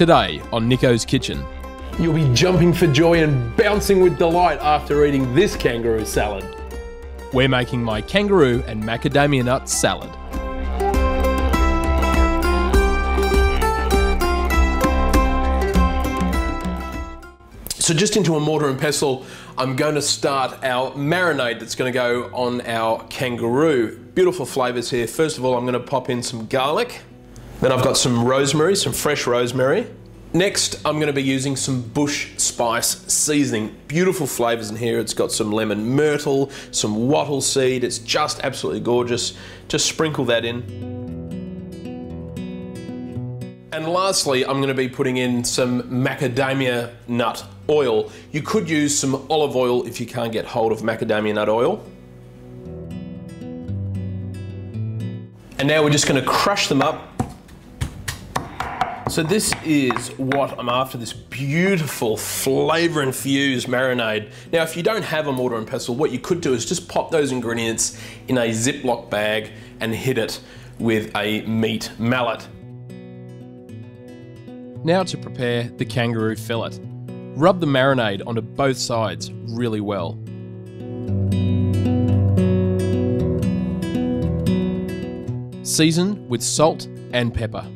Today on Nicko's Kitchen. You'll be jumping for joy and bouncing with delight after eating this kangaroo salad. We're making my kangaroo and macadamia nut salad. So just into a mortar and pestle, I'm going to start our marinade that's going to go on our kangaroo. Beautiful flavours here. First of all, I'm going to pop in some garlic. Then I've got some rosemary, some fresh rosemary. Next, I'm going to be using some bush spice seasoning. Beautiful flavours in here. It's got some lemon myrtle, some wattle seed. It's just absolutely gorgeous. Just sprinkle that in. And lastly, I'm going to be putting in some macadamia nut oil. You could use some olive oil if you can't get hold of macadamia nut oil. And now we're just going to crush them up. So this is what I'm after, this beautiful flavour infused marinade. Now if you don't have a mortar and pestle, what you could do is just pop those ingredients in a Ziploc bag and hit it with a meat mallet. Now to prepare the kangaroo fillet. Rub the marinade onto both sides really well. Season with salt and pepper.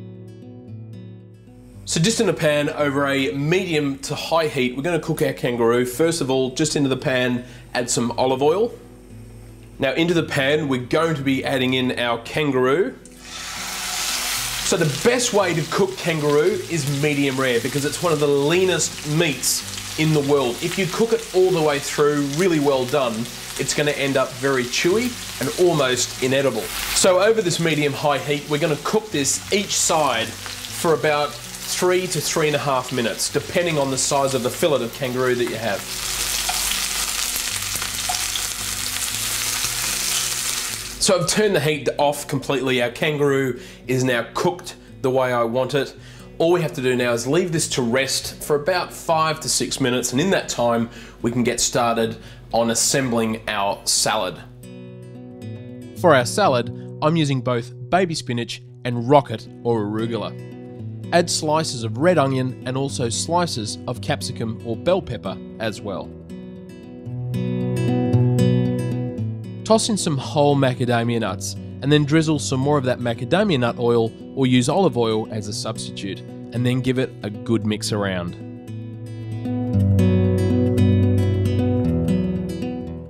So just in a pan over a medium to high heat, we're going to cook our kangaroo. First of all, just into the pan, add some olive oil. Now into the pan, we're going to be adding in our kangaroo. So the best way to cook kangaroo is medium rare because it's one of the leanest meats in the world. If you cook it all the way through, really well done, it's going to end up very chewy and almost inedible. So over this medium-high heat, we're going to cook this each side for about 3 to 3.5 minutes, depending on the size of the fillet of kangaroo that you have. So I've turned the heat off completely. Our kangaroo is now cooked the way I want it. All we have to do now is leave this to rest for about 5 to 6 minutes, and in that time we can get started on assembling our salad. For our salad, I'm using both baby spinach and rocket or arugula. Add slices of red onion and also slices of capsicum or bell pepper as well. Toss in some whole macadamia nuts and then drizzle some more of that macadamia nut oil or use olive oil as a substitute, and then give it a good mix around.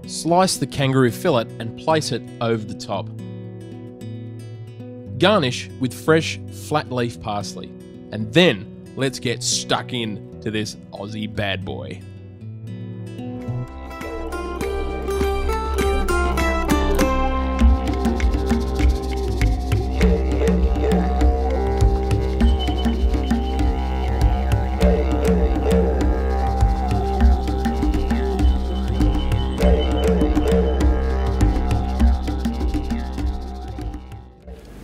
Slice the kangaroo fillet and place it over the top. Garnish with fresh flat leaf parsley. And then let's get stuck in to this Aussie bad boy.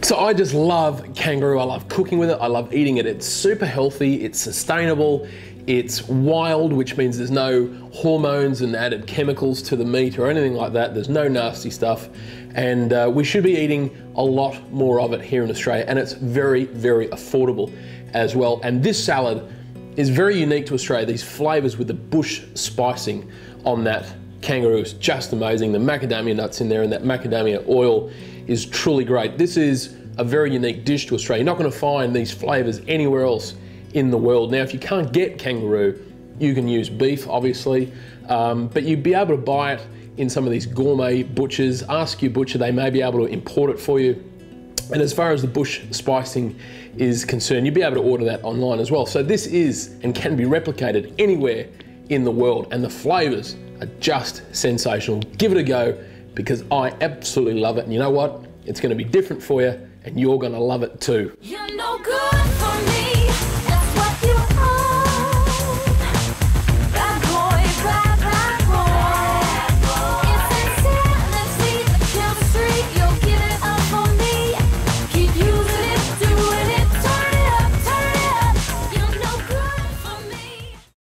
So I just love kangaroo. I love cooking with it. I love eating it. It's super healthy. It's sustainable. It's wild, which means there's no hormones and added chemicals to the meat or anything like that. There's no nasty stuff. And we should be eating a lot more of it here in Australia. And it's very, very affordable as well. And this salad is very unique to Australia. These flavors with the bush spicing on that kangaroo is just amazing. The macadamia nuts in there and that macadamia oil is truly great. This is a very unique dish to Australia. You're not going to find these flavors anywhere else in the world. Now, if you can't get kangaroo, you can use beef, obviously, but you'd be able to buy it in some of these gourmet butchers. Ask your butcher, they may be able to import it for you. And as far as the bush spicing is concerned, you'd be able to order that online as well. So this is and can be replicated anywhere in the world, and the flavors are just sensational. Give it a go, because I absolutely love it. And you know what? It's going to be different for you, and you're going to love it too. You're no good.